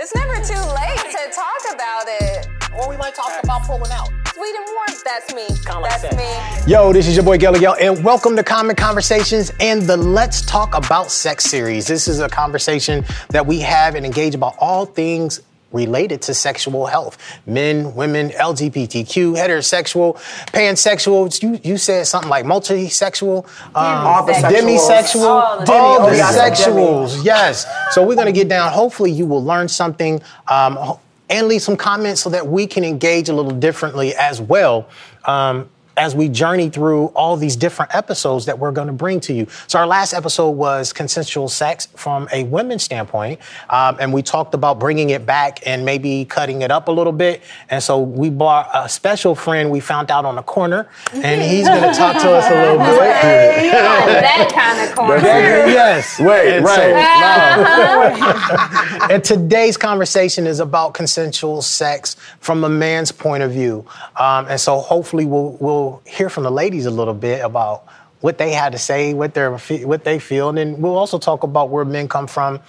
It's never too late to talk about it. Or we might talk about pulling out. Sweet and warm, that's me. That's me. Yo, this is your boy Gilligan, and welcome to Common Conversations and the Let's Talk About Sex series. This is a conversation that we have and engage about all things related to sexual health. Men, women, LGBTQ, heterosexual, pansexual. You said something like multisexual, demisexual, all the sexuals. Yes. So we're going to get down. Hopefully you will learn something and leave some comments so that we can engage a little differently as well. As we journey through all these different episodes that we're going to bring to you. So our last episode was consensual sex from a women's standpoint. And we talked about bringing it back and maybe cutting it up a little bit. And so we brought a special friend we found out on the corner. And he's going to talk to us a little bit. That kind of corner. Yes. Wait, and right. And today's conversation is about consensual sex from a man's point of view. And so hopefully we'll hear from the ladies a little bit about what they had to say, what they feel, and then we'll also talk about where men come from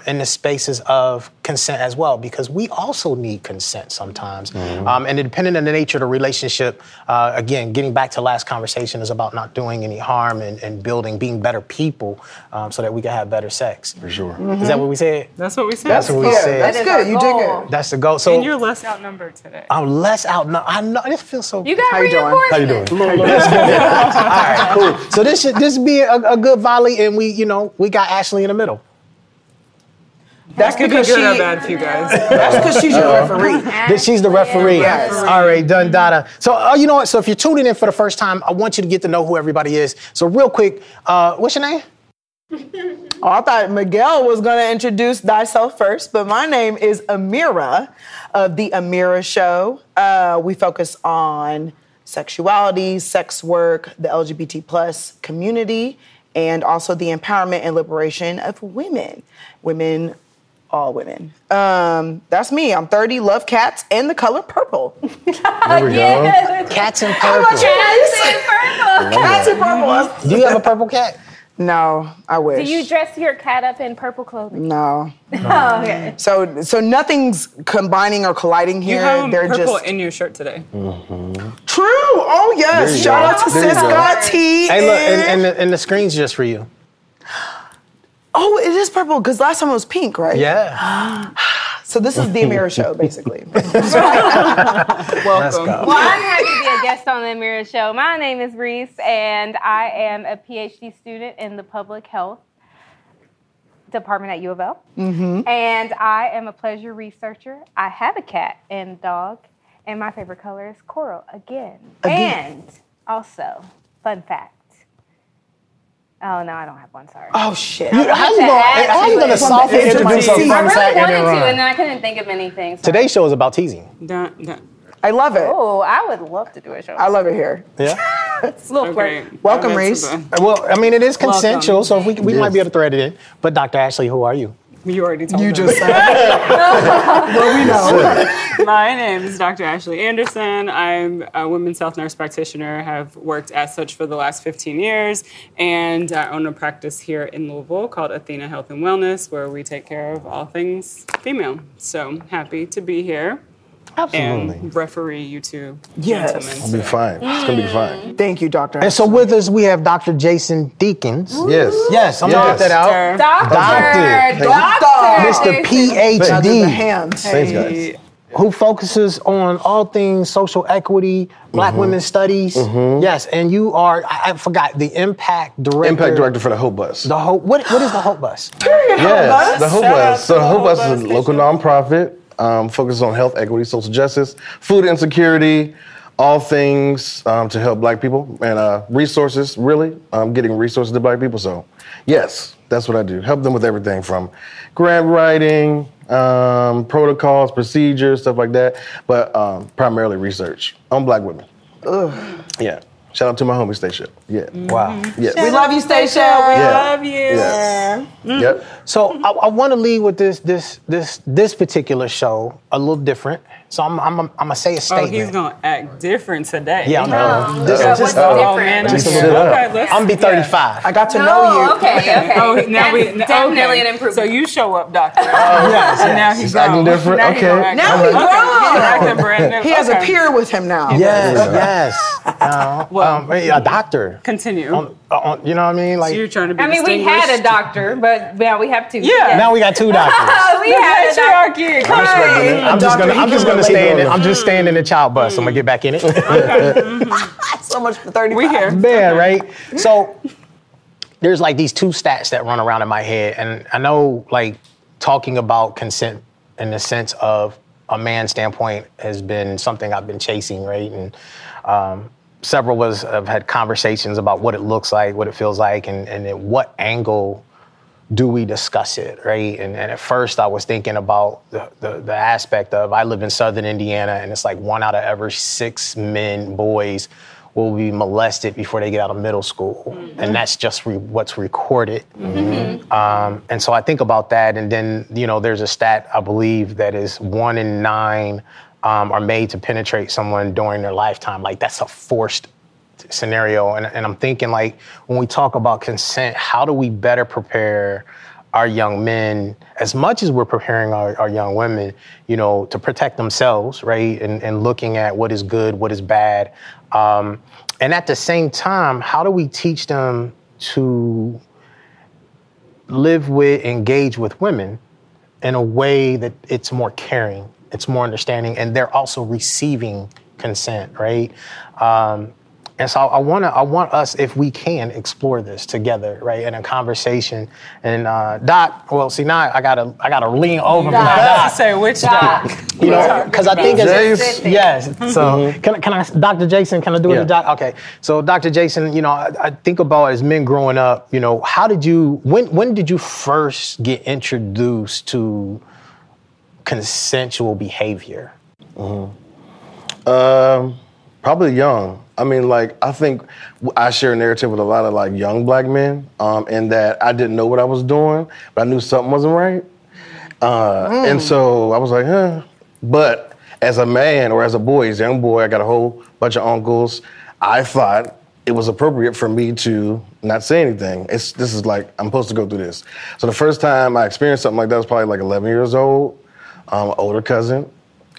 in the spaces of consent as well, because we also need consent sometimes. Mm-hmm. And depending on the nature of the relationship, again, getting back to last conversation is about not doing any harm and being better people so that we can have better sex. For sure. Mm-hmm. Is that what we said? That's what we said. That's what we said. That's good. You did good. That's the goal. So, and you're less outnumbered today. I'm less outnumbered. I know. This feels so. You got reinforcement. How you doing? All right, cool. So this should be a good volley, and we got Ashley in the middle. That could be good or bad for you guys. That's because she's your referee. She's the referee. Yes. All right, done, data. So, you know what? So if you're tuning in for the first time, I want you to get to know who everybody is. So real quick, what's your name? Oh, I thought Miguel was going to introduce thyself first, but my name is Amira of The Amira Show. We focus on sexuality, sex work, the LGBT plus community, and also the empowerment and liberation of women. All women. That's me. I'm 30, love cats, and the color purple. There we go. Cats in purple. Cats in purple. Do you have a purple cat? No, I wish. Do you dress your cat up in purple clothing? No. Oh, okay. So nothing's combining or colliding here. You have They're purple just in your shirt today. Mm-hmm. True. Oh yes. Shout out to Sis Scott T. Hey, look, and the screen's just for you. Oh, it is purple because last time it was pink, right? Yeah. So this is the Amira Show, basically. Welcome. Well, I'm happy to be a guest on the Amira Show. My name is Reese, and I am a PhD student in the public health department at U of L. Mm-hmm. And I am a pleasure researcher. I have a cat and a dog, and my favorite color is coral again. And also, fun fact. Oh, no, I don't have one, sorry. Oh, shit. How you going to softly introduce a fun fact? I really wanted to, and then I couldn't think of anything. So. Today's show is about teasing. I love it. Oh, I would love to do a show. I love it here. Yeah? It's a little Okay. quirky. Welcome, Reese. Well, I mean, it is consensual, so Welcome. we might be able to thread it in. But Dr. Ashley, who are you? You already told me. You just said it. Well, we know. My name is Dr. Ashley Anderson. I'm a women's health nurse practitioner, have worked as such for the last 15 years, and I own a practice here in Louisville called Athena Health and Wellness, where we take care of all things female. So happy to be here. Absolutely. And referee you two Yes. gentlemen. It'll be fine. It's going to be fine. Thank you, Doctor. And so with us, we have Dr. Jason Deakings. Yes. Yes, I'm going to get that out. Doctor. Mr. PhD, hands. Thanks, guys. who focuses on all things social equity, Black women's studies. Mm-hmm. Yes, and you are, I forgot, the Impact Director. Impact Director for the Hope Bus. The Hope, what is the Hope Bus? Yes, the Hope Bus. So the Hope Bus is a local nonprofit, focuses on health equity, social justice, food insecurity, all things to help Black people, and resources, really, getting resources to Black people. So, yes, that's what I do. Help them with everything from grant writing, protocols, procedures, stuff like that, but primarily research on Black women. Ugh. Yeah. Shout out to my homie Stacia. Yeah. Wow. Yes. We love you, Stacia. Yeah. Love you. Yeah. Yep. So I want to lead with this particular show a little different. So I'm gonna say a Oh, statement. he's gonna act different today. Yeah, I know. What's Just different? man. just a Shut little up. Okay, let's. I'm be 35. I got to know Oh, you. okay. Oh, now That's definitely an improvement. So you show up, doctor. Yes, And now yes. he's He's acting grown. different? Now he Okay. gonna act Now different. he's grown. He's acting brand new. He has a Okay. peer with him now. Yes. A doctor. Continue. You know what I mean? Like So you're trying to be I mean, we had a doctor, but now we have two. Yeah. now we got two doctors. We had a doctor. Patriarchy. I'm just gonna stay in it. I'm just staying in the child bus. I'm gonna get back in it. So much for 35. We here. Man, right? So there's like these two stats that run around in my head, and I know like talking about consent in the sense of a man's standpoint has been something I've been chasing, right? And several of us have had conversations about what it looks like, what it feels like, and at what angle do we discuss it, right? And at first I was thinking about the aspect of, I live in Southern Indiana, and it's like 1 out of every 6 boys will be molested before they get out of middle school. And that's just what's recorded. And so I think about that, and then, you know, there's a stat, I believe, that is 1 in 9 are made to penetrate someone during their lifetime. Like, that's a forced scenario. And I'm thinking, like, when we talk about consent, how do we better prepare our young men, as much as we're preparing our young women, you know, to protect themselves, right? And looking at what is good, what is bad. And at the same time, how do we teach them to live with, engage with women in a way that it's more caring, it's more understanding, and they're also receiving consent, right? And so I want us, if we can, explore this together, right, in a conversation. And Doc, well, see, now I gotta lean over for Doc. Say which doc? You know, because I think Jason. yes. So can I, Dr. Jason? Can I do it, Yeah. Doc? Okay. So Dr. Jason, you know, I think about as men growing up. You know, when did you first get introduced to consensual behavior? Probably young. I mean, like, I think I share a narrative with a lot of like young black men, in that I didn't know what I was doing, but I knew something wasn't right. And so I was like, huh. But as a man or as a boy, as a young boy, I got a whole bunch of uncles. I thought it was appropriate for me to not say anything. This is like, I'm supposed to go through this. So the first time I experienced something like that was probably like 11 years old, older cousin.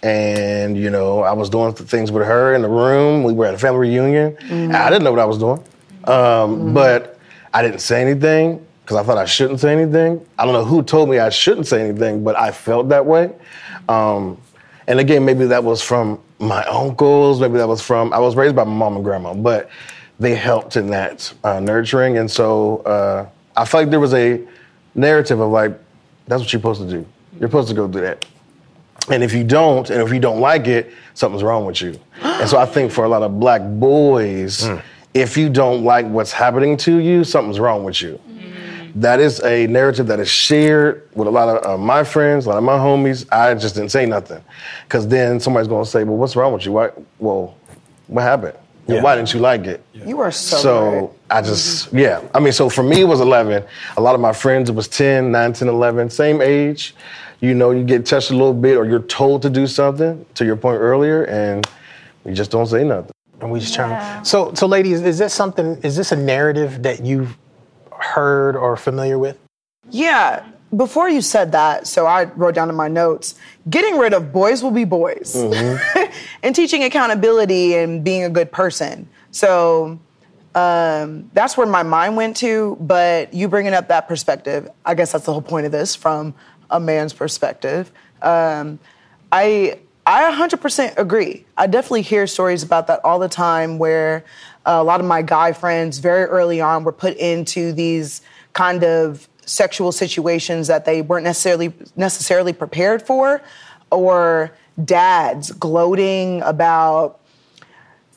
And, you know, I was doing things with her in the room. We were at a family reunion. I didn't know what I was doing. But I didn't say anything because I thought I shouldn't say anything. I don't know who told me I shouldn't say anything, but I felt that way. And again, maybe that was from my uncles. Maybe that was from, I was raised by my mom and grandma, but they helped in that nurturing. And so I felt like there was a narrative of like, that's what you're supposed to do. You're supposed to go do that. And if you don't, and if you don't like it, something's wrong with you. And so I think for a lot of black boys, if you don't like what's happening to you, something's wrong with you. That is a narrative that is shared with a lot of my friends, a lot of my homies. I just didn't say nothing. Because then somebody's going to say, well, what's wrong with you? What happened? And why didn't you like it? You are so right. I just, I mean, so for me, it was 11. A lot of my friends, it was 10, 9, 10, 11, same age. You know, you get touched a little bit or you're told to do something, to your point earlier, and you just don't say nothing. And we just turn. So ladies, is this a narrative that you've heard or familiar with? Yeah. Before you said that, so I wrote down in my notes, getting rid of boys will be boys. And teaching accountability and being a good person. So that's where my mind went to, but you bringing up that perspective, I guess that's the whole point of this from a man's perspective. I 100% agree. I definitely hear stories about that all the time where a lot of my guy friends very early on were put into these kind of sexual situations that they weren't necessarily prepared for, or dads gloating about,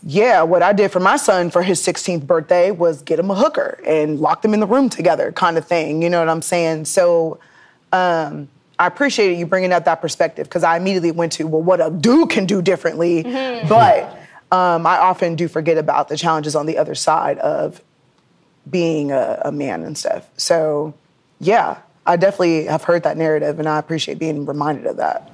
what I did for my son for his 16th birthday was get him a hooker and lock them in the room together kind of thing. You know what I'm saying? So I appreciated you bringing up that perspective because I immediately went to, well, what a dude can do differently. But I often do forget about the challenges on the other side of being a man and stuff. So, yeah, I definitely have heard that narrative, and I appreciate being reminded of that.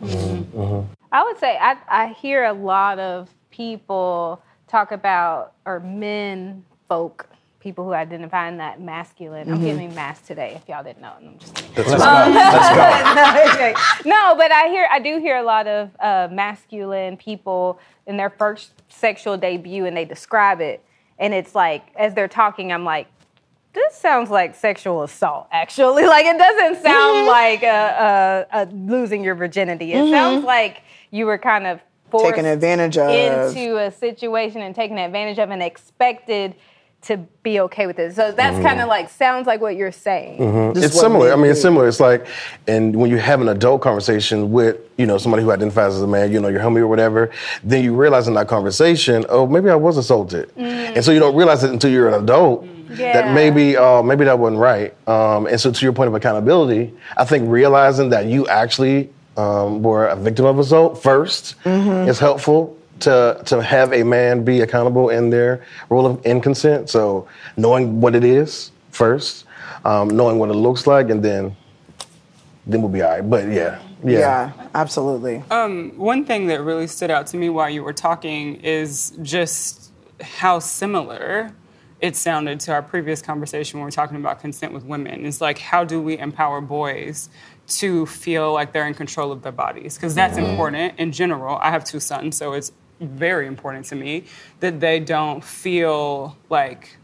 I would say I hear a lot of people talk about, or men folk, people who identify in that masculine. I'm giving mass today, if y'all didn't know. I'm just kidding. Let's go. No, but I do hear a lot of masculine people in their first sexual debut, and they describe it, and it's like, as they're talking, I'm like, this sounds like sexual assault, actually. Like, it doesn't sound like a losing your virginity. It sounds like you were kind of forced taken advantage of into a situation and taken advantage of and expected to be okay with it. So that's kind of like, sounds like what you're saying. It's similar. I mean, it's similar. It's like, and when you have an adult conversation with, somebody who identifies as a man, your homie or whatever, then you realize in that conversation, oh, maybe I was assaulted. And so you don't realize it until you're an adult that maybe that wasn't right. And so to your point of accountability, I think realizing that you actually were a victim of assault first is helpful to have a man be accountable in their role in consent. So knowing what it is first, knowing what it looks like, and then we'll be all right. But yeah, absolutely. One thing that really stood out to me while you were talking is just how similar it sounded to our previous conversation when we were talking about consent with women. It's like, how do we empower boys to feel like they're in control of their bodies? Because that's important in general. I have 2 sons, so it's very important to me that they don't feel like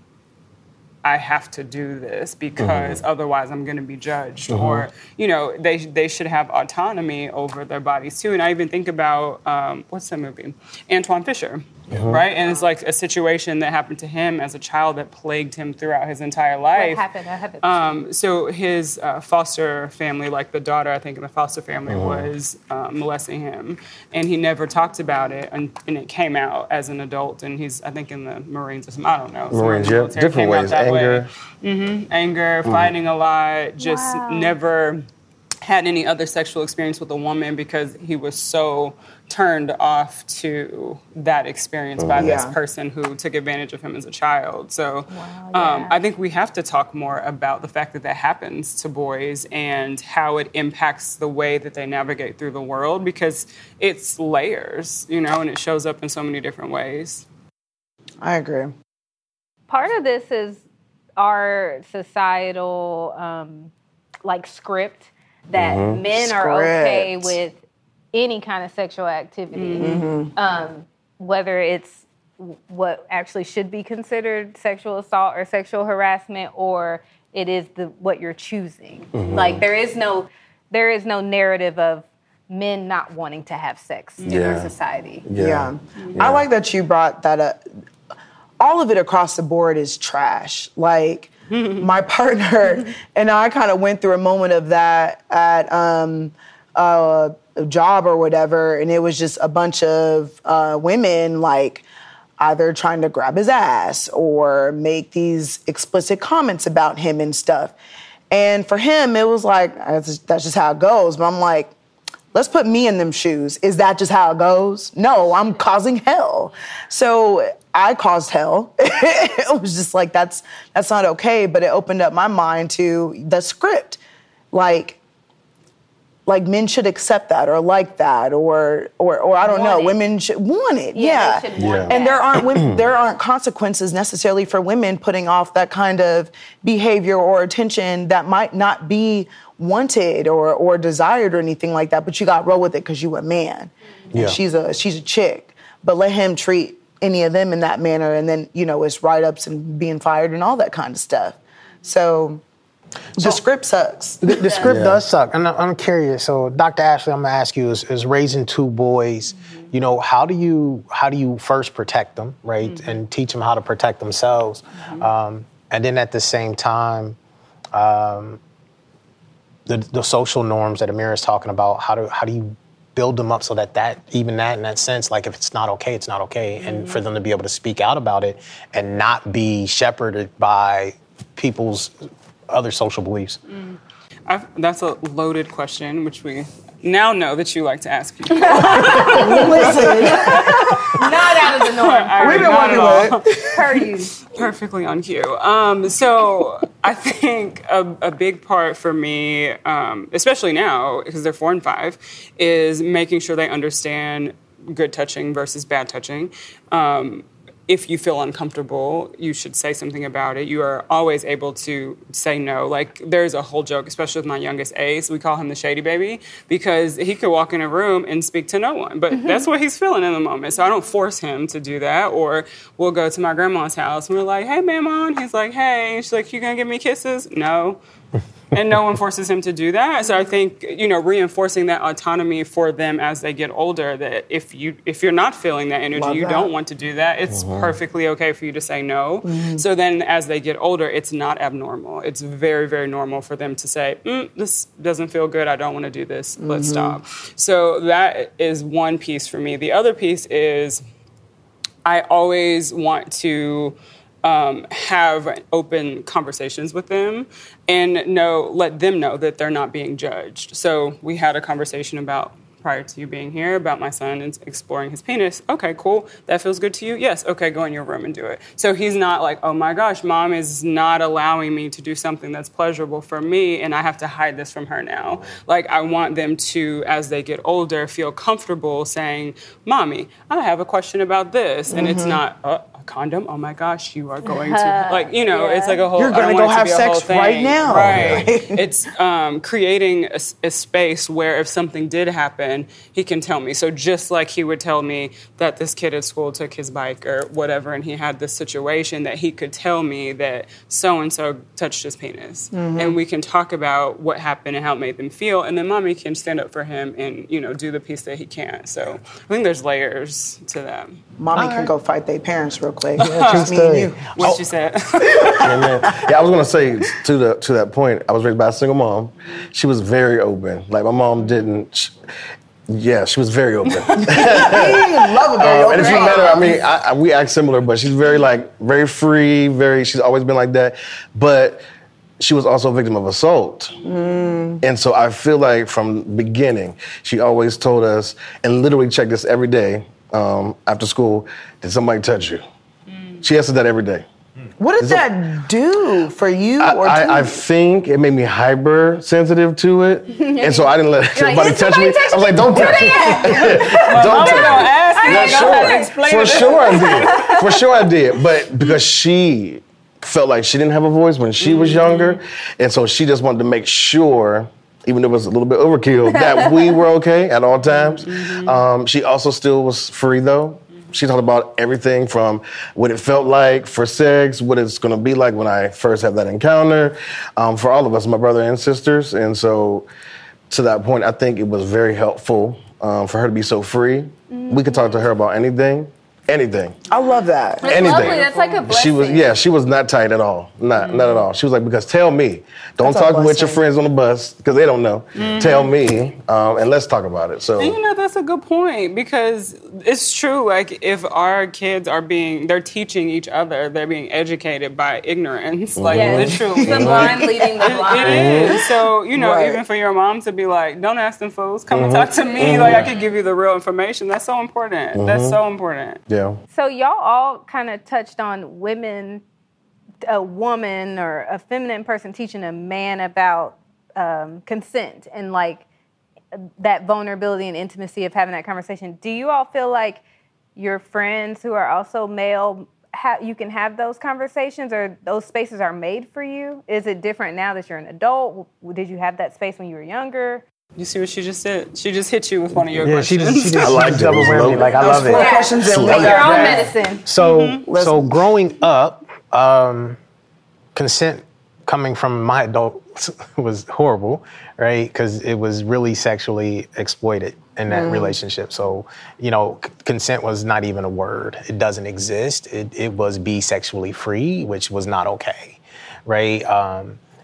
I have to do this because otherwise I'm going to be judged, or they should have autonomy over their bodies too. And I even think about what's that movie, Antoine Fisher, right? And it's like a situation that happened to him as a child that plagued him throughout his entire life. What happened? So his foster family, like the daughter, I think, in the foster family was molesting him, and he never talked about it, and it came out as an adult. And he's, I think, in the Marines or something. I don't know. Marines, yeah, different ways. Anger, fighting a lot, just never had any other sexual experience with a woman because he was so turned off to that experience by this person who took advantage of him as a child. So I think we have to talk more about the fact that that happens to boys and how it impacts the way that they navigate through the world, because it's layers, and it shows up in so many different ways. I agree. Part of this is our societal script that men are okay with any kind of sexual activity, whether it's what actually should be considered sexual assault or sexual harassment, or it is what you're choosing. Like, there is no narrative of men not wanting to have sex in our society. I like that you brought that up. All of it across the board is trash. Like, my partner and I kind of went through a moment of that at a job or whatever, and it was just a bunch of women, like, either trying to grab his ass or make these explicit comments about him and stuff. And for him, it was like, that's just how it goes. But I'm like, let's put me in them shoes. Is that just how it goes? No, I'm causing hell. So I caused hell. It was just like, that's not okay. But it opened up my mind to the script. Like men should accept that or like that or I don't know. Women should want it. Yeah. They should want and that. there aren't consequences necessarily for women putting off that kind of behavior or attention that might not be wanted or desired or anything like that. But you got to roll with it because you a man. Yeah. She's a chick. But let him treat any of them in that manner, and then it's write-ups and being fired and all that kind of stuff. So the script sucks. The script does suck, and I'm curious. So, Dr. Ashley, I'm gonna ask you: is raising 2 boys, how do you first protect them, right, and teach them how to protect themselves, and then at the same time, the social norms that Amira is talking about. How do you build them up so that in that sense, like, if it's not okay, it's not okay, and for them to be able to speak out about it and not be shepherded by people's other social beliefs? That's a loaded question, which we now know that you like to ask people. Listen, Not out of the norm. we've been working with it. Per you. Perfectly on cue. So I think a big part for me, especially now, because they're 4 and 5, is making sure they understand good touching versus bad touching. If you feel uncomfortable, you should say something about it. You are always able to say no. Like, there's a whole joke, especially with my youngest Ace. We call him the shady baby because he could walk in a room and speak to no one. But that's what he's feeling in the moment. So I don't force him to do that. Or we'll go to my grandma's house and we're like, hey, Mama. And he's like, hey. And she's like, you gonna give me kisses? No. And no one forces him to do that. So I think, reinforcing that autonomy for them as they get older, that if you're not feeling that energy, you don't want to do that, it's perfectly okay for you to say no. So then as they get older, it's not abnormal. It's very, very normal for them to say, this doesn't feel good. I don't want to do this. Let's stop. So that is one piece for me. The other piece is I always want to have open conversations with them and let them know that they're not being judged. So we had a conversation prior to you being here about my son and exploring his penis. Okay, cool. That feels good to you? Yes. Okay, go in your room and do it. So he's not like, oh my gosh, Mom is not allowing me to do something that's pleasurable for me and I have to hide this from her now. Like, I want them to, as they get older, feel comfortable saying, Mommy, I have a question about this. And it's not, condom, oh my gosh, you are going to, it's like a whole, You're going to go have sex right now. Right. It's creating a space where if something did happen, he can tell me. So just like he would tell me that this kid at school took his bike or whatever, and he had this situation, that he could tell me that so-and-so touched his penis. And we can talk about what happened and how it made them feel, and then Mommy can stand up for him and, do the piece that he can't. So I think there's layers to that. Mommy can go fight their parents real quick. Just me and you. What you said. I was gonna say to that point, I was raised by a single mom. She was very open. Like, my mom didn't. She was very open. Love a very open. And if you met her, we act similar, but she's very free. She's always been like that. But she was also a victim of assault. And so I feel like from the beginning, she always told us, and literally checked us every day after school, did somebody touch you? She answered that every day. What did that do for you? I think it made me hypersensitive to it. And so I didn't let anybody touch me. I was like, don't touch me. Don't touch me. For sure I did. But because she felt like she didn't have a voice when she was younger. And so she just wanted to make sure, even though it was a little bit overkill, that we were okay at all times. She also still was free, though. She talked about everything from what it felt like for sex, what it's going to be like when I first have that encounter, for all of us, my brother and sisters. And so to that point, I think it was very helpful for her to be so free. We could talk to her about anything. I love that. That's lovely. That's like a blessing. She was not tight at all. Not at all. She was like, because tell me. Don't talk with your friends on the bus, because they don't know. Tell me, and let's talk about it. So, and that's a good point, because it's true. Like, if our kids they're teaching each other, they're being educated by ignorance. Like, literally. The blind leading the blind. It is. So, even for your mom to be like, don't ask them fools, come and talk to me. Like, I could give you the real information. That's so important. That's so important. Yeah. So y'all all kind of touched on a woman or a feminine person teaching a man about consent and like that vulnerability and intimacy of having that conversation. Do you all feel like your friends who are also male, you can have those conversations, or those spaces are made for you? Is it different now that you're an adult? Did you have that space when you were younger? You see what she just did? She just hit you with one of your questions. She just double whammy me. Like, I love it. Questions your own medicine. So growing up, consent coming from my adults was horrible, right? Because it was really sexually exploited in that relationship. So, consent was not even a word. It doesn't exist. It was be sexually free, which was not okay, right?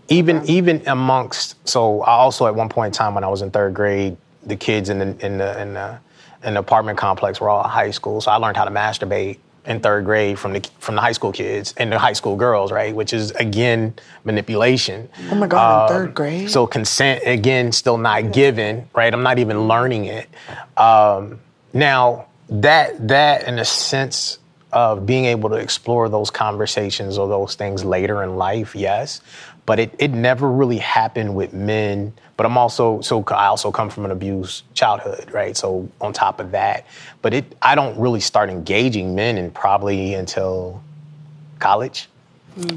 Even amongst, so I also at one point in time when I was in third grade, the kids in the apartment complex were all high school, so I learned how to masturbate in third grade from the high school kids and the high school girls, right? Which is, again, manipulation. Oh my God, in third grade? So consent, again, still not given, right? I'm not even learning it. Now, that in a sense of being able to explore those conversations or those things later in life, yes. But it never really happened with men. But I also come from an abused childhood, right? So on top of that, but I don't really start engaging men probably until college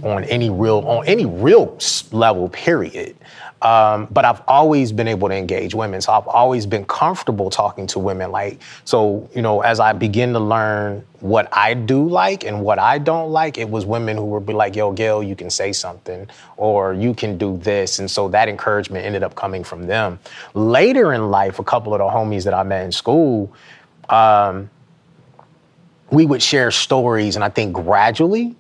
on any real level, period. But I've always been able to engage women. So I've always been comfortable talking to women. Like, so, as I begin to learn what I do like and what I don't like, it was women who would be like, yo, Gail, you can say something or you can do this. And so that encouragement ended up coming from them. Later in life, a couple of the homies that I met in school, we would share stories. And I think gradually,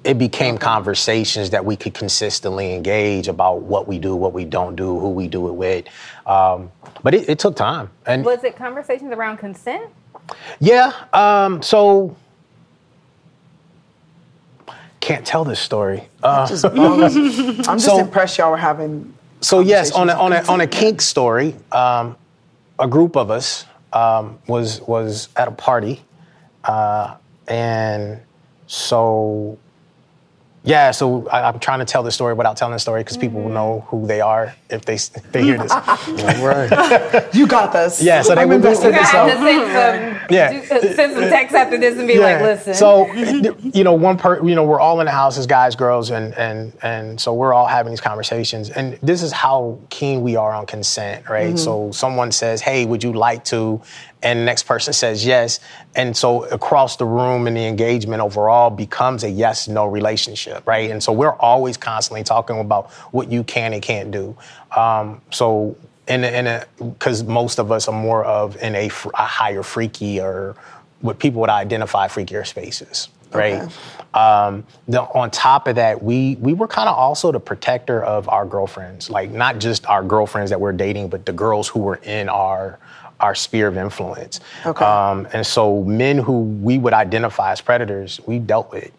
it became conversations that we could consistently engage about what we do, what we don't do, who we do it with. But it took time. And was it conversations around consent? Yeah. So can't tell this story. I'm just impressed y'all were having. So yes, on a kink story, a group of us was at a party, and so. Yeah, so I'm trying to tell the story without telling the story because people will know who they are if they hear this. Right. You got this. Yeah, so they would send some text after this and be like, listen. So, we're all in the house as guys, girls, and so we're all having these conversations. And this is how keen we are on consent, right? Mm-hmm. So someone says, hey, would you like to? And the next person says yes. And so across the room and the engagement overall becomes a yes-no relationship, right? And so we're always constantly talking about what you can and can't do. So because most of us are more of in a higher freaky or what people would identify freakier spaces, right? Okay. On top of that, we were kind of also the protector of our girlfriends, like not just our girlfriends that we're dating, but the girls who were in our sphere of influence. Okay. And so men who we would identify as predators, we dealt with.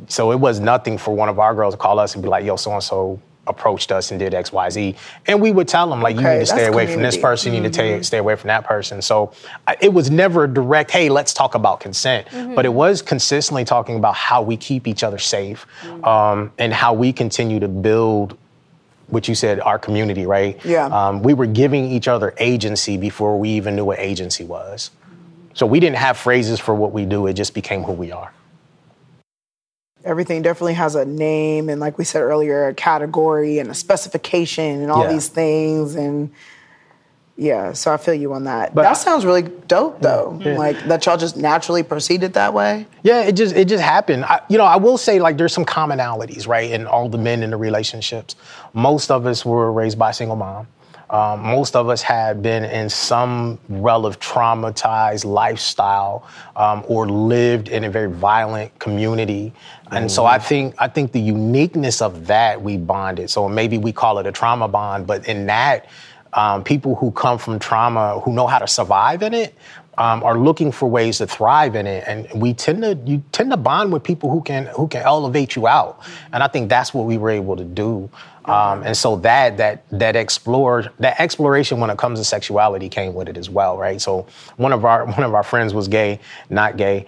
So it was nothing for one of our girls to call us and be like, yo, so-and-so approached us and did X, Y, Z. And we would tell them, like, you need to stay away from this person, you need to stay away from that person. So it was never a direct, hey, let's talk about consent. Mm-hmm. But it was consistently talking about how we keep each other safe, and how we continue to build what you said, our community, right? Yeah. We were giving each other agency before we even knew what agency was. So we didn't have phrases for what we do. It just became who we are. Everything definitely has a name and, like we said earlier, a category and a specification and all these things. And so I feel you on that. But that sounds really dope, though. Yeah. Like that y'all just naturally proceeded that way. Yeah, it just happened. I will say, like, there's some commonalities, right, in all the men in the relationships. Most of us were raised by a single mom. Most of us had been in some relative traumatized lifestyle, or lived in a very violent community. And so I think the uniqueness of that, we bonded. So maybe we call it a trauma bond, but in that, people who come from trauma, who know how to survive in it, are looking for ways to thrive in it. And you tend to bond with people who can elevate you out. And I think that's what we were able to do. And so that exploration when it comes to sexuality came with it as well, right? So one of our friends was gay, not gay.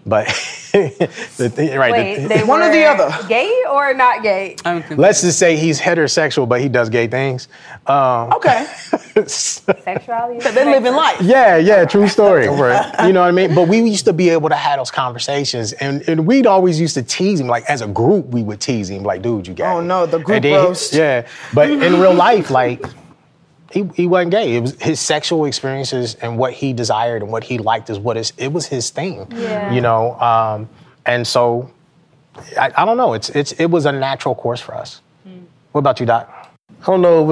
But one or the other. Gay or not gay? Let's just say he's heterosexual, but he does gay things. Okay. Sexuality. So they're living life. Yeah, true story. Right. You know what I mean? But we used to be able to have those conversations, and we'd always used to tease him. Like as a group, we would tease him, like, "Dude, you gay?" Oh no, the group roast. Yeah, but in real life, like. He wasn't gay. It was his sexual experiences and what he desired and what he liked it was his thing. Yeah. You know, and so I don't know. It was a natural course for us. What about you, Doc? I don't know.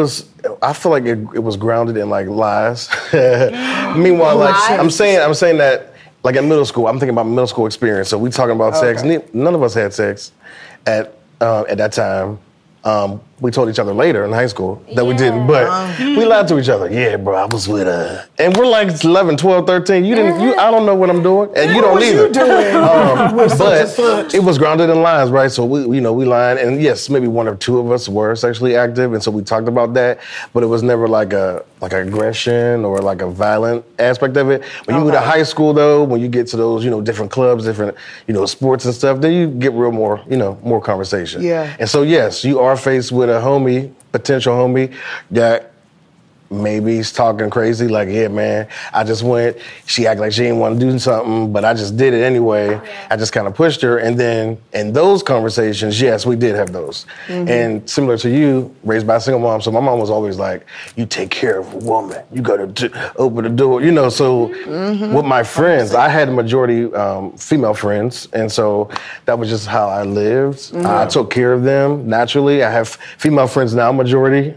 I feel like it was grounded in like lies. Meanwhile, like I'm saying that like in middle school, I'm thinking about middle school experience. So we talking about sex. None of us had sex at that time. we told each other later in high school that we didn't, but we lied to each other. Yeah, bro, I was with her. And we're like 11, 12, 13. I don't know what I'm doing, and you don't either. What you doing? But it was grounded in lies, right? So we lied, and yes, maybe one or two of us were sexually active, and so we talked about that, but it was never like aggression or like a violent aspect of it. When you go to high school, though, when you get to those, different clubs, different, sports and stuff, then you get real more conversation. Yeah. And so, yes, you are faced with a potential homie that maybe he's talking crazy, like, yeah, man, I just went, she acted like she didn't want to do something, but I just did it anyway. Yeah. I just kind of pushed her. And then in those conversations, yes, we did have those. Mm-hmm. And similar to you, raised by a single mom, so my mom was always like, you take care of a woman. You got to open the door, So with my friends, I had a majority female friends. And so that was just how I lived. Mm-hmm. I took care of them naturally. I have female friends now, majority,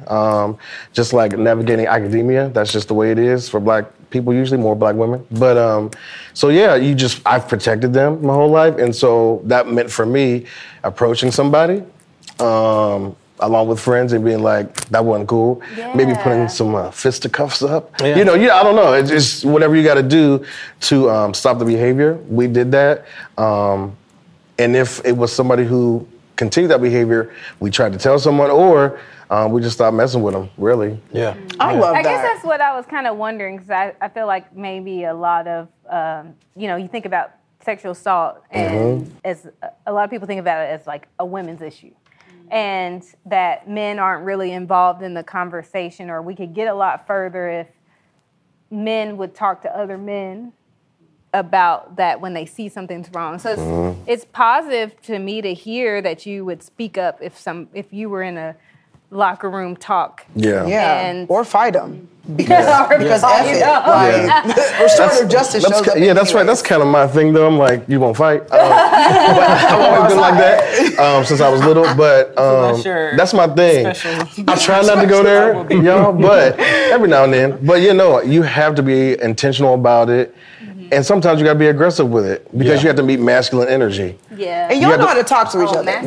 just like navigating academia. That's just the way it is for Black people, usually more Black women. But so yeah, I've protected them my whole life, and so that meant for me approaching somebody along with friends and being like, that wasn't cool. Yeah. Maybe putting some fisticuffs up. Yeah. I don't know. It's just whatever you got to do to stop the behavior. We did that, and if it was somebody who continued that behavior, we tried to tell someone, or we just stopped messing with them, really. Yeah. I love that. I guess that's what I was kind of wondering, because I feel like maybe a lot of, you think about sexual assault, and as a lot of people think about it as like a women's issue, and that men aren't really involved in the conversation, or we could get a lot further if men would talk to other men about that when they see something's wrong. So it's positive to me to hear that you would speak up if you were in a locker room talk. Yeah. Or fight them. Because F it. Restorative justice shows up. Yeah, that's right. That's kind of my thing, though. I'm like, you won't fight. I've always been like that since I was little, but that's my thing. I try not to go there, y'all, but every now and then. But you have to be intentional about it. And sometimes you got to be aggressive with it because you have to meet masculine energy. Yeah. And y'all know how to talk to each other.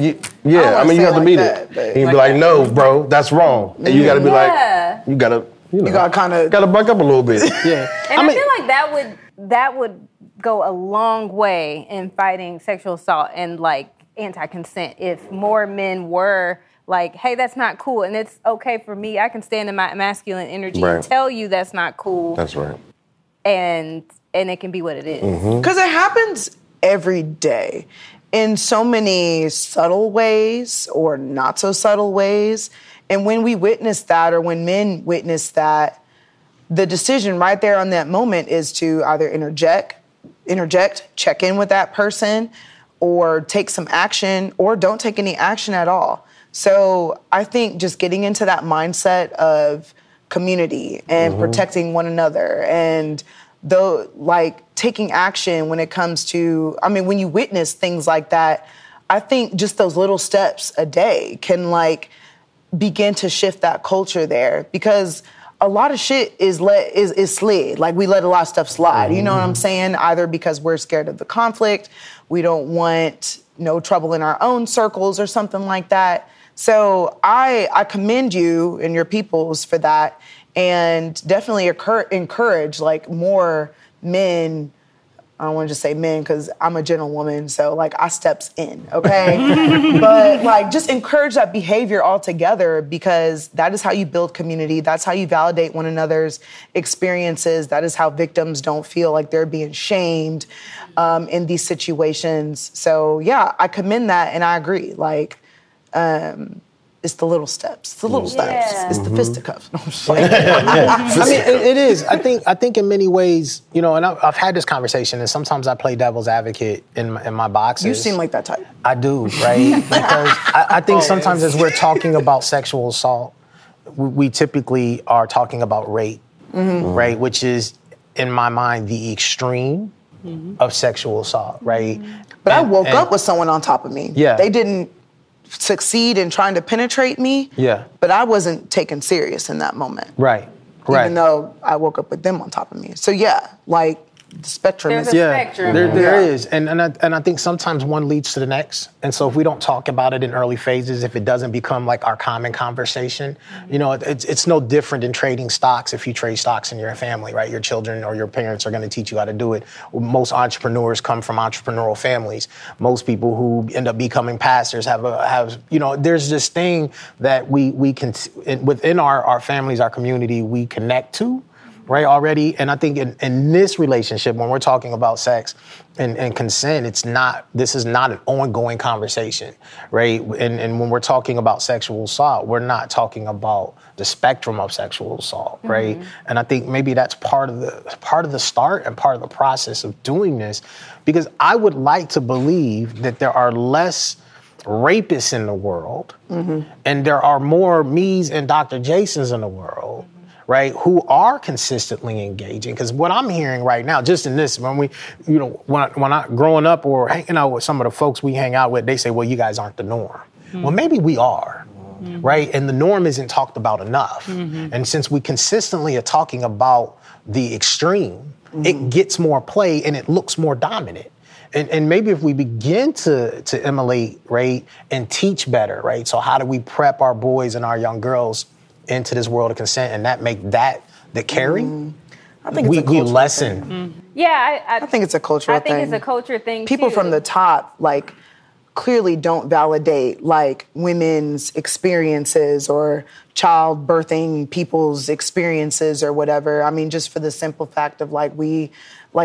You have to meet it. And you be like, no, bro, that's wrong. And you got to be like, you got to, you got to buck up a little bit. Yeah. And I feel like that would go a long way in fighting sexual assault and like anti-consent if more men were like, hey, that's not cool. And it's okay for me. I can stand in my masculine energy and tell you that's not cool. That's right. And it can be what it is. Because it happens every day in so many subtle ways or not so subtle ways. And when we witness that, or when men witness that, the decision right there on that moment is to either interject, check in with that person, or take some action, or don't take any action at all. So I think just getting into that mindset of community and protecting one another, and taking action when it comes to, when you witness things like that, I think just those little steps a day can begin to shift that culture there, because a lot of shit is slid. Like, we let a lot of stuff slide. You know what I'm saying? Either because we're scared of the conflict, we don't want no trouble in our own circles or something like that. So I commend you and your peoples for that, and definitely encourage more men. I don't want to just say men because I'm a gentlewoman, so I steps in, okay? But just encourage that behavior altogether, because that is how you build community. That's how you validate one another's experiences. That is how victims don't feel like they're being shamed in these situations. So yeah, I commend that, and I agree. It's the little steps. It's the little steps. It's the fisticuffs. It is. I think in many ways, and I've had this conversation, and sometimes I play devil's advocate in my boxes. You seem like that type. I do, right? Because I think sometimes as we're talking about sexual assault, we typically are talking about rape, right? Which is, in my mind, the extreme of sexual assault, right? But I woke up with someone on top of me. Yeah. They didn't succeed in trying to penetrate me. Yeah. But I wasn't taken serious in that moment. Right. Even though I woke up with them on top of me. So yeah, spectrum. There's is a spectrum. There is, and I think sometimes one leads to the next, and so if we don't talk about it in early phases, if it doesn't become like our common conversation, it's no different than trading stocks. If you trade stocks in your family, right, your children or your parents are going to teach you how to do it. Most entrepreneurs come from entrepreneurial families. Most people who end up becoming pastors have there's this thing that we can within our families, our community, we connect to. Right, already, and I think in this relationship, when we're talking about sex and consent, this is not an ongoing conversation, right? And when we're talking about sexual assault, we're not talking about the spectrum of sexual assault, right? And I think maybe that's part of the start and part of the process of doing this, because I would like to believe that there are less rapists in the world, and there are more me's and Dr. Jasons in the world. Right, who are consistently engaging? Because what I'm hearing right now, just in this, when I growing up or hanging out with some of the folks we hang out with, they say, "Well, you guys aren't the norm." Well, maybe we are, right? And the norm isn't talked about enough. And since we consistently are talking about the extreme, it gets more play and it looks more dominant. And maybe if we begin to emulate, right, and teach better, right? So how do we prep our boys and our young girls into this world of consent, and that make that the carry? I think it's we lessen. Yeah, I think it's a cultural thing. I think it's a culture thing. People too. from the top, like, clearly don't validate like women's experiences or childbirthing people's experiences or whatever. I mean, just for the simple fact of like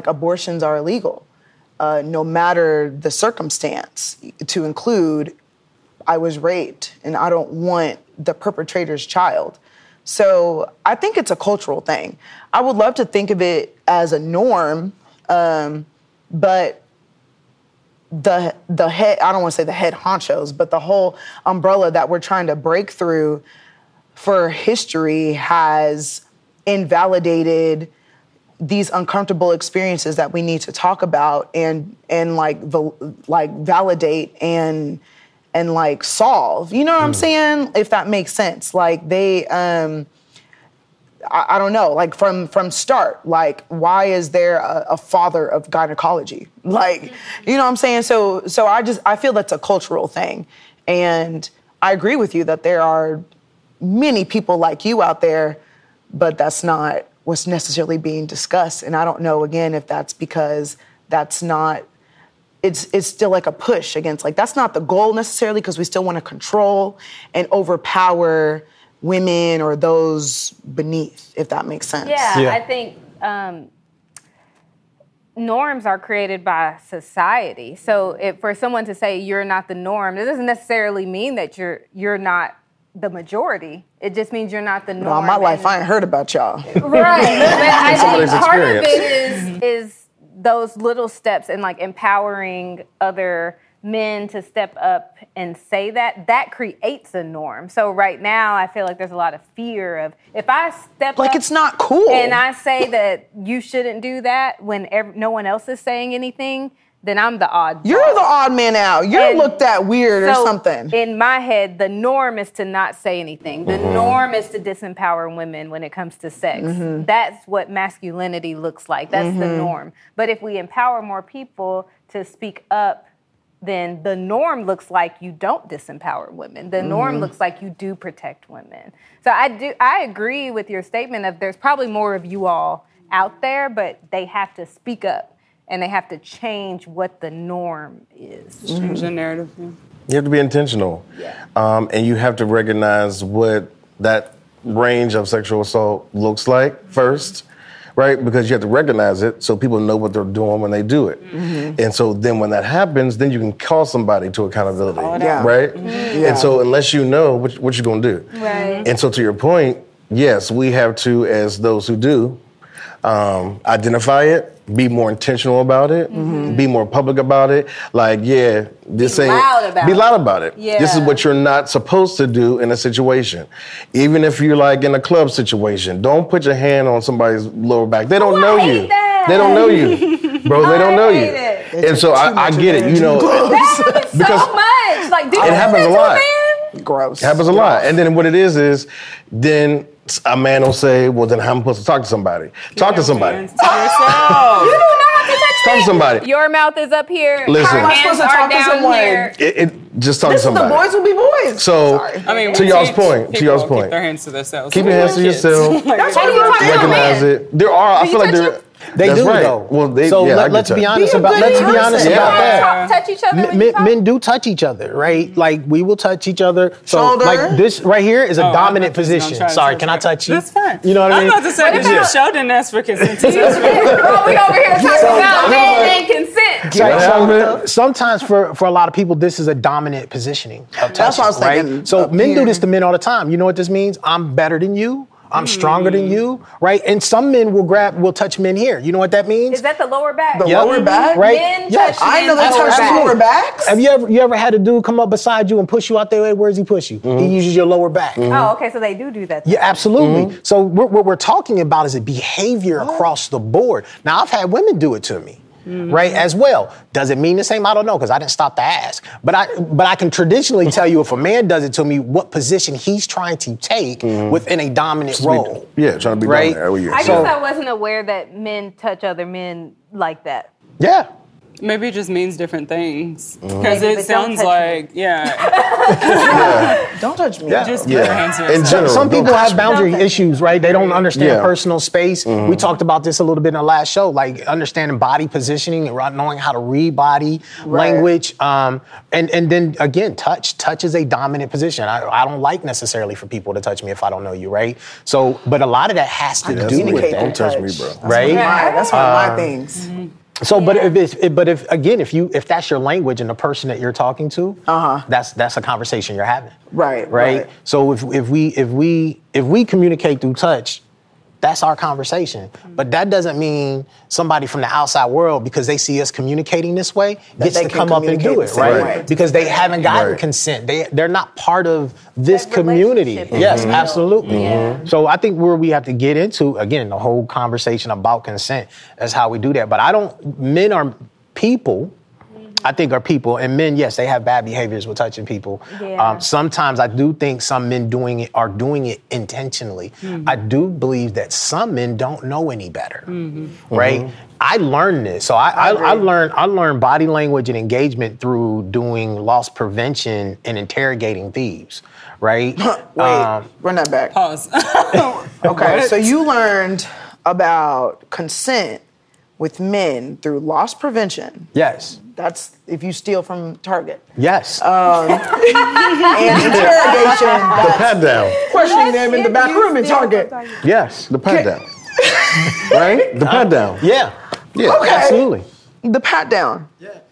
abortions are illegal, no matter the circumstance. To include, I was raped, and I don't want the perpetrator's child. So I think it's a cultural thing. I would love to think of it as a norm, but the head, I don't want to say the head honchos, but the whole umbrella that we're trying to break through for history has invalidated these uncomfortable experiences that we need to talk about and validate and like solve, you know what I'm saying? If that makes sense. Like they, I don't know, like from start, like why is there a father of gynecology? Like, you know what I'm saying? So I feel that's a cultural thing. And I agree with you that there are many people like you out there, but that's not what's necessarily being discussed. And I don't know, again, if that's because that's not, it's still like a push against, like, that's not the goal necessarily, because we still want to control and overpower women or those beneath, if that makes sense. Yeah. I think norms are created by society. So for someone to say you're not the norm, it doesn't necessarily mean that you're not the majority. It just means you're not the norm. All my life, I ain't heard about y'all. Right. But I think part of it is those little steps and like empowering other men to step up and say that creates a norm. So right now I feel like there's a lot of fear of, if I step like up it's not cool and I say that you shouldn't do that when no one else is saying anything, then I'm the odd. You're the odd man out. You're looked at weird or something. In my head, the norm is to not say anything. The norm is to disempower women when it comes to sex. That's what masculinity looks like. That's the norm. But if we empower more people to speak up, then the norm looks like you don't disempower women. The norm looks like you do protect women. So I agree with your statement of there's probably more of you all out there, but they have to speak up. And they have to change what the norm is. Change the narrative. Yeah. You have to be intentional. Yeah. And you have to recognize what that range of sexual assault looks like first, right? Because you have to recognize it so people know what they're doing when they do it. And so then when that happens, then you can call somebody to accountability, right? And so unless you know, what you going to do? Right. And so to your point, yes, we have to, as those who do, identify it, be more intentional about it, be more public about it. Like, this ain't... Be loud about it. Yeah. This is what you're not supposed to do in a situation. Even if you're like in a club situation, don't put your hand on somebody's lower back. They don't know you. They don't know you. Bro, they don't know you. And so I get it, you know. That happens so much. Like, it happens a lot. Gross. It happens a lot. And then what it is then a man will say, well, then how am I supposed to talk to somebody? Talk to somebody. Hands to yourself. You do not have to touch Talk to somebody. Your mouth is up here. Listen. Her How am I hands supposed to are talk to down someone? here. Just talk to This is the somebody. boys will be boys. So, Sorry. I mean, to we y'all's teach point, people keep their hands to themselves. keep your hands to yourself. That's How what do you talk to a Recognize man? it. There are. I feel like touch there. him? They That's do right. though. Well, so I let's get be touched. honest Be a about good let's be person. honest Yeah. about that. Touch each other when you talk? Men do touch each other, right? Like we will touch each other. So Shoulder. like this right here is a Oh, I dominant thought you was gonna position. try to Sorry, touch can I me. touch you? That's fine. You know what I mean? I'm about to say, this is show didn't ask for consent to touch me. Girl, we over here talking about men and consent. Right, Yeah. so sometimes for a lot of people, this is a dominant positioning of touching, That's what I was thinking right? So up men do here. this to men all the time. You know what this means? I'm better than you. I'm stronger than you, right? And some men will touch men here. You know what that means? Is that the lower back? The Yep. lower back? Right? Men Yes. touch I know they men's touch back. lower backs. Have you ever had a dude come up beside you and push you out there? Where does he push you? He uses your lower back. Oh, okay, so they do that. Yeah, absolutely. So what we're talking about is a behavior across the board. Now, I've had women do it to me. Right, as well. Does it mean the same? I don't know, because I didn't stop to ask. But I can traditionally tell you if a man does it to me, what position he's trying to take within a dominant role. Yeah, trying to be Right? dominant. I Yeah. guess I wasn't aware that men touch other men like that. Yeah. Maybe it just means different things. Because Maybe, it but don't sounds touch like, Don't touch me. Yeah. just keep your hands to In yourself. general. Some people don't have touch me. boundary Don't touch issues, right? They don't understand Yeah. personal space. We talked about this a little bit in the last show, like understanding body positioning and knowing how to read body language. And then again, touch. Touch is a dominant position. I don't like necessarily for people to touch me if I don't know you, right? So, but a lot of that has to do with communicate that. Don't touch me, bro. Right? That's one of my things. So, but if that's your language and the person that you're talking to, that's a conversation you're having. Right. So if we communicate through touch, that's our conversation. But that doesn't mean somebody from the outside world, because they see us communicating this way, gets they to can come up and communicate do the it, same right? way. Because they haven't gotten Right. consent. They're not part of this That community. relationship Yes, is real. absolutely. Yeah. So I think where we have to get into, again, the whole conversation about consent is how we do that. But men are people. I think are people, and men, yes, they have bad behaviors with touching people. Yeah. Sometimes I do think some men are doing it intentionally. I do believe that some men don't know any better, right? I learned this. So I learned body language and engagement through doing loss prevention and interrogating thieves, right? Wait, run that back. Pause. Okay, What? so you learned about consent with men through loss prevention. Yes. That's if you steal from Target. Yes. And interrogation. The pat down. Questioning them in the back room in Target. yes. The pat down. Right? The pat down. Yeah. Yeah. Okay. Absolutely. The pat down,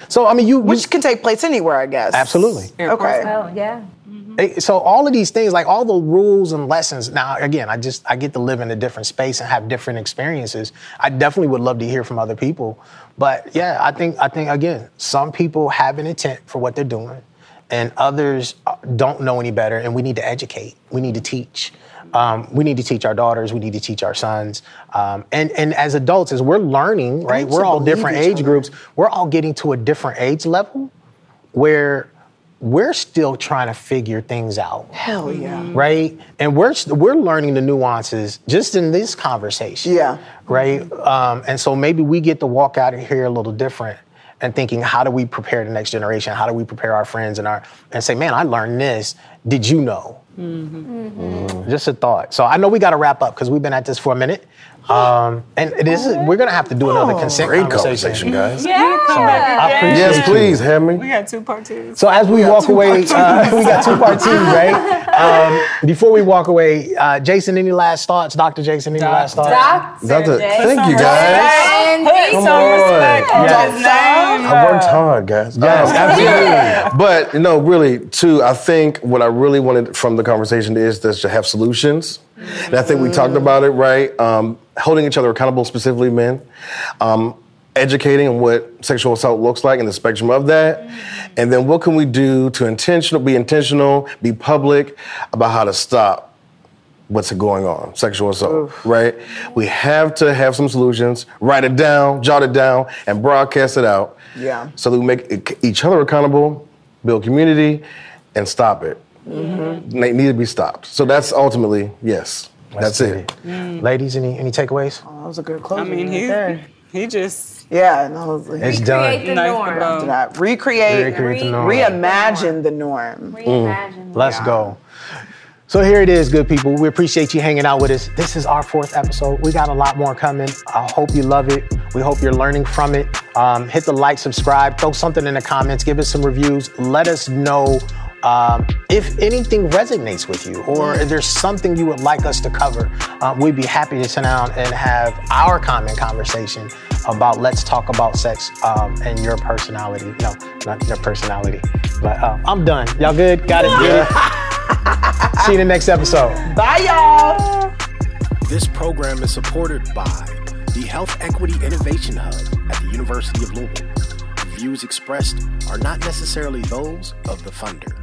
So I mean, which can take place anywhere, I guess. absolutely. Okay. Oh, yeah. So all of these things, like all the rules and lessons. Now, again, I get to live in a different space and have different experiences. I definitely would love to hear from other people, but yeah, I think again, some people have an intent for what they're doing, and others don't know any better. And we need to educate. We need to teach. We need to teach our daughters. We need to teach our sons. And as adults, as we're learning, right? We're all different age groups. We're all getting to a different age level where we're still trying to figure things out. Hell yeah. Right? And we're learning the nuances just in this conversation. Yeah. Right? And so maybe we get to walk out of here a little different and thinking, how do we prepare the next generation? How do we prepare our friends and say, man, I learned this. Did you know? Just a thought. So I know we got to wrap up because we've been at this for a minute. And we're going to have to do another consent Great conversation. guys. Yeah. I appreciate Yes, please, have me. We got 2 part 2s. So as we walk away, we got 2 part 2, right? Before we walk away, Jason, any last thoughts? Dr. Jason, any last thoughts? Dr. Thank you, guys. Put some respect on Yes. his name. I worked hard, guys. Yes, absolutely. But no, really, too, I think what I really wanted from the conversation is to have solutions. And I think we talked about it, right? Holding each other accountable, specifically men. Educating on what sexual assault looks like and the spectrum of that. And then what can we do to be intentional, be public about how to stop what's going on, sexual assault, right? We have to have some solutions, write it down, jot it down, and broadcast it out. Yeah. So that we make each other accountable, build community, and stop it. They need to be stopped. So that's ultimately, yes. That's it. Ladies, any takeaways? Oh, that was a good closing. I mean, he just yeah, no, It's done. Recreate the norm. Recreate the norm. reimagine the norm. Reimagine. Let's go. So here it is, good people. We appreciate you hanging out with us. This is our 4th episode. We got a lot more coming. I hope you love it. We hope you're learning from it. Hit the like, subscribe, throw something in the comments, give us some reviews. Let us know if anything resonates with you or if there's something you would like us to cover. We'd be happy to sit down and have our common conversation about let's talk about sex and your personality. No, not your personality. But I'm done. Y'all good? Got it? Good? See you in the next episode. Bye, y'all. This program is supported by the Health Equity Innovation Hub at the University of Louisville. The views expressed are not necessarily those of the funder.